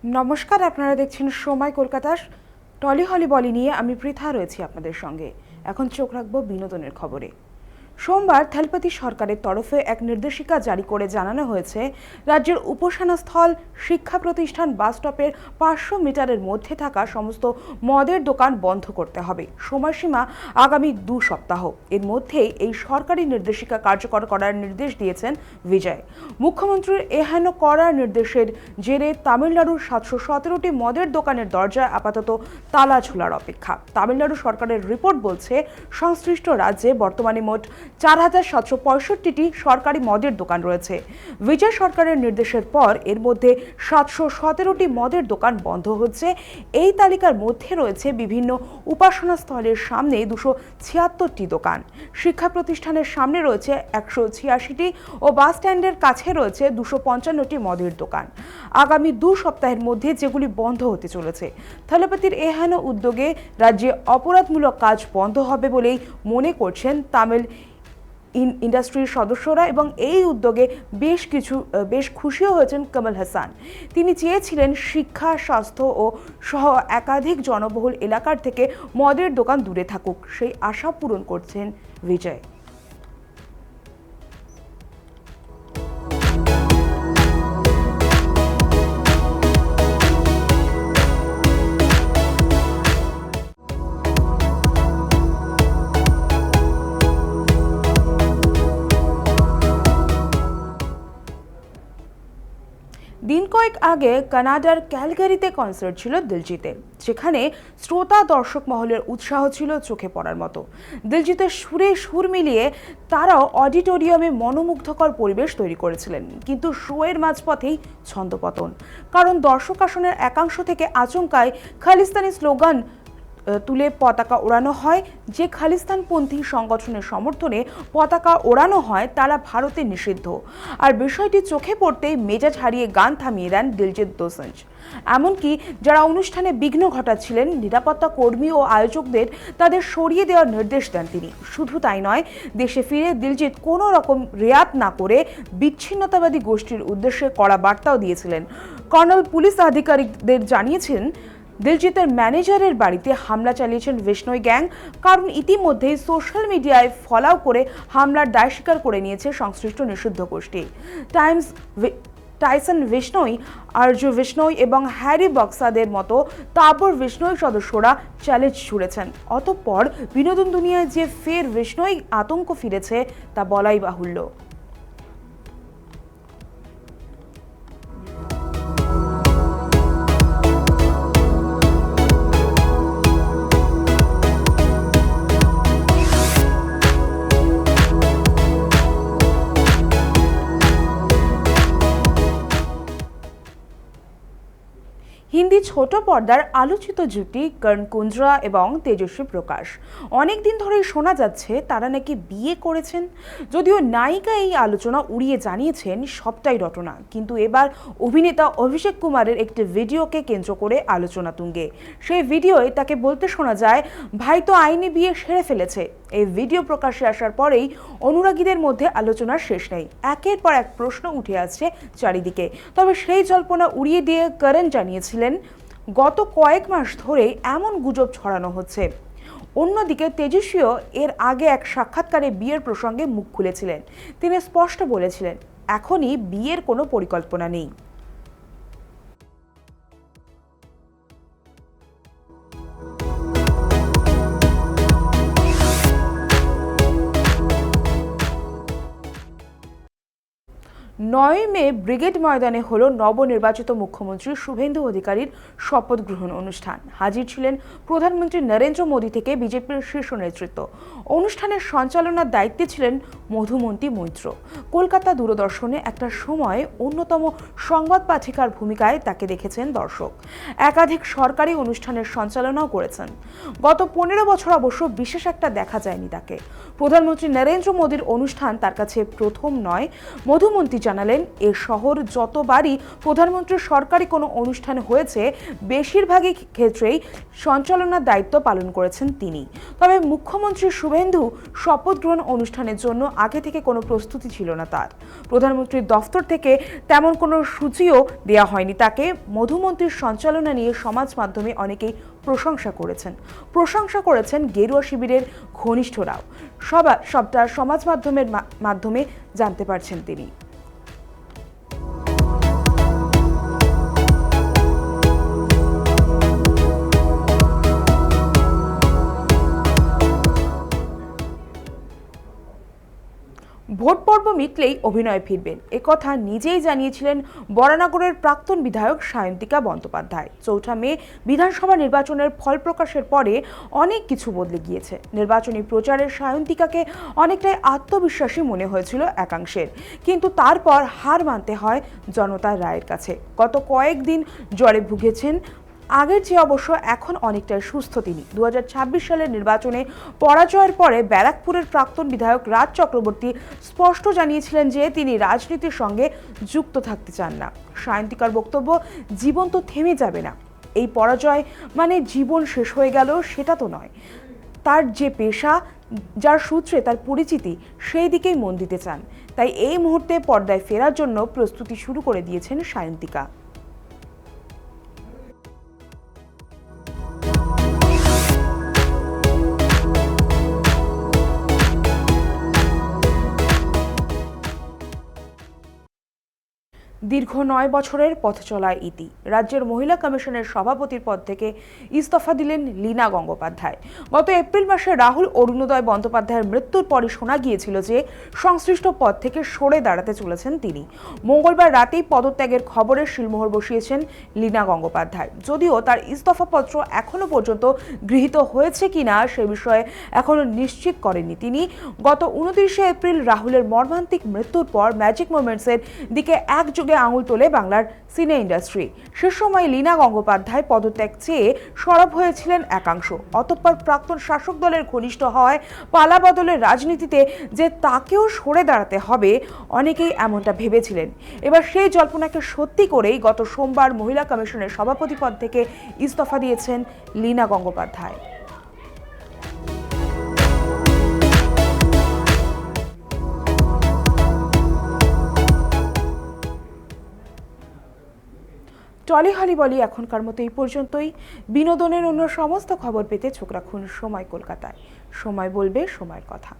নমস্কার, আপনারা দেখছেন সময় কলকাতার টলি হলি বলি নিয়ে আমি পৃথা রয়েছি আপনাদের সঙ্গে। এখন চোখ রাখবো বিনোদনের খবরে। সোমবার থেলপাতি সরকারের তরফে এক নির্দেশিকা জারি করে জানানো হয়েছে, রাজ্যের উপাসনাস্থল, শিক্ষা প্রতিষ্ঠান, বাসস্টপের 500 মিটারের মধ্যে থাকা সমস্ত মদের দোকান বন্ধ করতে হবে। সময়সীমা আগামী 2 সপ্তাহ। এর মধ্যেই এই সরকারি নির্দেশিকা কার্যকর করার নির্দেশ দিয়েছেন বিজয়। মুখ্যমন্ত্রীর এহেন কড়া নির্দেশের জেরে তামিলনাড়ুর 717টি মদের দোকানের দরজায় আপাতত তালা ঝোলার অপেক্ষা। তামিলনাড়ু সরকারের রিপোর্ট বলছে, সংশ্লিষ্ট রাজ্যে বর্তমানে মোট 4765টি সরকারি মদের দোকান রয়েছে। বিজয় সরকারের নির্দেশের পর এর মধ্যে 717টি মদের দোকান বন্ধ হচ্ছে। এই তালিকার মধ্যে রয়েছে বিভিন্ন উপাসনা স্থলের সামনে 276টি দোকান, শিক্ষা প্রতিষ্ঠানের সামনে রয়েছে 186টি ও বাস স্ট্যান্ডের কাছে রয়েছে 255টি মদের দোকান। আগামী 2 সপ্তাহের মধ্যে যেগুলি বন্ধ হতে চলেছে। থেলপাতির এহেন উদ্যোগে রাজ্যে অপরাধমূলক কাজ বন্ধ হবে বলেই মনে করছেন তামিল ইন্ডাস্ট্রির সদস্যরা, এবং এই উদ্যোগে বেশ খুশিও হয়েছেন কমল হাসান। তিনি চেয়েছিলেন শিক্ষা, স্বাস্থ্য ও সহ একাধিক জনবহুল এলাকার থেকে মদের দোকান দূরে থাকুক। সেই আশা পূরণ করছেন বিজয়। দিন কয়েক আগে কানাডার ক্যালগারিতে কনসার্ট ছিল দিলজিতের, যেখানে শ্রোতা দর্শক মহলের উৎসাহ ছিল চোখে পড়ার মতো। দিলজিতের সুরে সুর মিলিয়ে তারাও অডিটোরিয়ামে মনোমুগ্ধকর পরিবেশ তৈরি করেছিলেন, কিন্তু শোয়ের মাঝপথেই ছন্দপতন। কারণ দর্শক আসনের একাংশ থেকে আচমকাই খালিস্তানি স্লোগান তুলে পতাকা ওড়ানো হয়। যে খালিস্তানপন্থী সংগঠনের সমর্থনে পতাকা ওড়ানো হয় তারা ভারতে নিষিদ্ধ। আর বিষয়টি চোখে পড়তেই মেজাজ হারিয়ে গান থামিয়ে দেন দিলজিৎ দোসাঞ্জ। এমনকি যারা অনুষ্ঠানে বিঘ্ন ঘটাচ্ছিলেন, নিরাপত্তা কর্মী ও আয়োজকদের, তাদের সরিয়ে দেওয়ার নির্দেশ দেন তিনি। শুধু তাই নয়, দেশে ফিরে দিলজিৎ কোনো রকম রেয়াত না করে বিচ্ছিন্নতাবাদী গোষ্ঠীর উদ্দেশ্যে কড়া বার্তাও দিয়েছিলেন। কর্নেল পুলিশ আধিকারিকদের জানিয়েছেন, দিলজিতের ম্যানেজারের বাড়িতে হামলা চালিয়েছেন বিষ্ণই গ্যাং। কারণ ইতিমধ্যেই সোশ্যাল মিডিয়ায় ফলাও করে হামলার দায় স্বীকার করে নিয়েছে সংশ্লিষ্ট নিষিদ্ধ গোষ্ঠী। টাইসন বিষ্ণই, আরজু বিষ্ণই এবং হ্যারি বক্সাদের মতো তাবর বিষ্ণই সদস্যরা চ্যালেঞ্জ ছুড়েছেন। অতঃপর বিনোদন দুনিয়ায় যে ফের বিষ্ণই আতঙ্ক ফিরেছে তা বলাই বাহুল্য। হিন্দি ছোট পর্দার আলোচিত জুটি কর্ণ কুন্দ্রা এবং তেজস্বী প্রকাশ। অনেকদিন ধরেই শোনা যাচ্ছে তারা নাকি বিয়ে করেছেন। যদিও নায়িকা এই আলোচনা উড়িয়ে জানিয়েছেন সবটাই রটনা, কিন্তু এবার অভিনেতা অভিষেক কুমারের একটি ভিডিওকে কেন্দ্র করে আলোচনা তুঙ্গে। সেই ভিডিওয় তাকে বলতে শোনা যায়, ভাই তো আইনি বিয়ে সেরে ফেলেছে। এই ভিডিও প্রকাশ্যে আসার পরেই অনুরাগীদের মধ্যে আলোচনার শেষ নেই। একের পর এক প্রশ্ন উঠে আসছে চারিদিকে। তবে সেই জল্পনা উড়িয়ে দিয়ে করণ জানিয়েছিলেন, গত কয়েক মাস ধরে এমন গুজব ছড়ানো হচ্ছে। অন্যদিকে তেজস্বীও এর আগে এক সাক্ষাৎকারে বিয়ের প্রসঙ্গে মুখ খুলেছিলেন। তিনি স্পষ্ট বলেছিলেন, এখনই বিয়ের কোনো পরিকল্পনা নেই। নয় মে ব্রিগেড ময়দানে হলো নবনির্বাচিত মুখ্যমন্ত্রী শুভেন্দু অধিকারীর শপথ গ্রহণ অনুষ্ঠান। হাজির ছিলেন প্রধানমন্ত্রী নরেন্দ্র মোদী থেকে বিজেপির শীর্ষ নেতৃত্ব। অনুষ্ঠানের সঞ্চালনার দায়িত্বে ছিলেন মধুমন্তী মৈত্র। কলকাতা দূরদর্শনে একটা সময় অন্যতম সংবাদ পাঠিকার ভূমিকায় তাকে দেখেছেন দর্শক। একাধিক সরকারি অনুষ্ঠানের সঞ্চালনাও করেছেন। গত 15 বছর অবশ্য বিশেষ একটা দেখা যায়নি তাকে। প্রধানমন্ত্রী নরেন্দ্র মোদীর অনুষ্ঠান তার কাছে প্রথম নয়। মধুমন্তী জানালেন, জানালেন, এ শহর যতবারই প্রধানমন্ত্রীর সরকারি কোনো অনুষ্ঠান হয়েছে বেশিরভাগই ক্ষেত্রেই সঞ্চালনার দায়িত্ব পালন করেছেন তিনি। তবে মুখ্যমন্ত্রী শুভেন্দু শপথ গ্রহণ অনুষ্ঠানের জন্য আগে থেকে কোনো প্রস্তুতি ছিল না তার। প্রধানমন্ত্রীর দফতর থেকে তেমন কোনো সূচিও দেওয়া হয়নি তাকে। মধুমন্ত্রীর সঞ্চালনা নিয়ে সমাজ মাধ্যমে অনেকেই প্রশংসা করেছেন গেরুয়া শিবিরের ঘনিষ্ঠরাও। সবটা সমাজ মাধ্যমের মাধ্যমে জানতে পারছেন তিনি। ভোট পর্ব মিটলেই অভিনয় ফিরবেন, একথা নিজেই জানিয়েছিলেন বরানগরের প্রাক্তন বিধায়ক সায়ন্তিকা বন্দ্যোপাধ্যায়। 4 মে বিধানসভা নির্বাচনের ফল প্রকাশের পরে অনেক কিছু বদলে গিয়েছে। নির্বাচনী প্রচারে সায়ন্তিকাকে অনেকটাই আত্মবিশ্বাসী মনে হয়েছিল একাংশের, কিন্তু তারপর হার মানতে হয় জনতার রায়ের কাছে। গত কয়েকদিন জ্বরে ভুগেছেন। আগের চেয়ে অবশ্য এখন অনেকটাই সুস্থ তিনি। 2026 সালের নির্বাচনে পরাজয়ের পরে ব্যারাকপুরের প্রাক্তন বিধায়ক রাজ চক্রবর্তী স্পষ্ট জানিয়েছিলেন যে তিনি রাজনীতির সঙ্গে যুক্ত থাকতে চান না। সায়ন্তিকার বক্তব্য, জীবন তো থেমে যাবে না, এই পরাজয় মানে জীবন শেষ হয়ে গেল সেটা তো নয়। তার যে পেশা, যার সূত্রে তার পরিচিতি, সেই দিকেই মন দিতে চান। তাই এই মুহূর্তে পর্দায় ফেরার জন্য প্রস্তুতি শুরু করে দিয়েছেন সায়ন্তিকা। দীর্ঘ 9 বছরের পথ চলায় ইতি। রাজ্যের মহিলা কমিশনের সভাপতির পদ থেকে ইস্তফা দিলেন লীনা গঙ্গোপাধ্যায়। গত এপ্রিল মাসে রাহুল অরুণোদয় বন্দ্যোপাধ্যায়ের মৃত্যুর পরই শোনা গিয়েছিল যে সংশ্লিষ্ট পদ থেকে সরে দাঁড়াতে চলেছেন তিনি। মঙ্গলবার রাতেই পদত্যাগের খবরে শিলমোহর বসিয়েছেন লীনা গঙ্গোপাধ্যায়। যদিও তার ইস্তফাপত্র এখনো পর্যন্ত গৃহীত হয়েছে কিনা সে বিষয়ে এখনো নিশ্চিত করেননি তিনি। গত 29 এপ্রিল রাহুলের মর্মান্তিক মৃত্যুর পর ম্যাজিক মোমেন্টসের দিকে একযোগে আঙুল তোলে বাংলার সিনে ইন্ডাস্ট্রি। সে সময় লীনা গঙ্গোপাধ্যায় পদত্যাগ চেয়ে সরব হয়েছিলেন একাংশ। অতঃপর প্রাক্তন শাসক দলের ঘনিষ্ঠ হওয়ায় পালাবদলের রাজনীতিতে যে তাকেও সরে দাঁড়াতে হবে, অনেকেই এমনটা ভেবেছিলেন। এবার সেই জল্পনাকে সত্যি করেই গত সোমবার মহিলা কমিশনের সভাপতি পদ থেকে ইস্তফা দিয়েছেন লীনা গঙ্গোপাধ্যায়। টলি হলি বলি এখনকার মতো এই পর্যন্তই। বিনোদনের অন্য সমস্ত খবর পেতে চোখ রাখুন সময় কলকাতায়। সময় বলবে সময়ের কথা।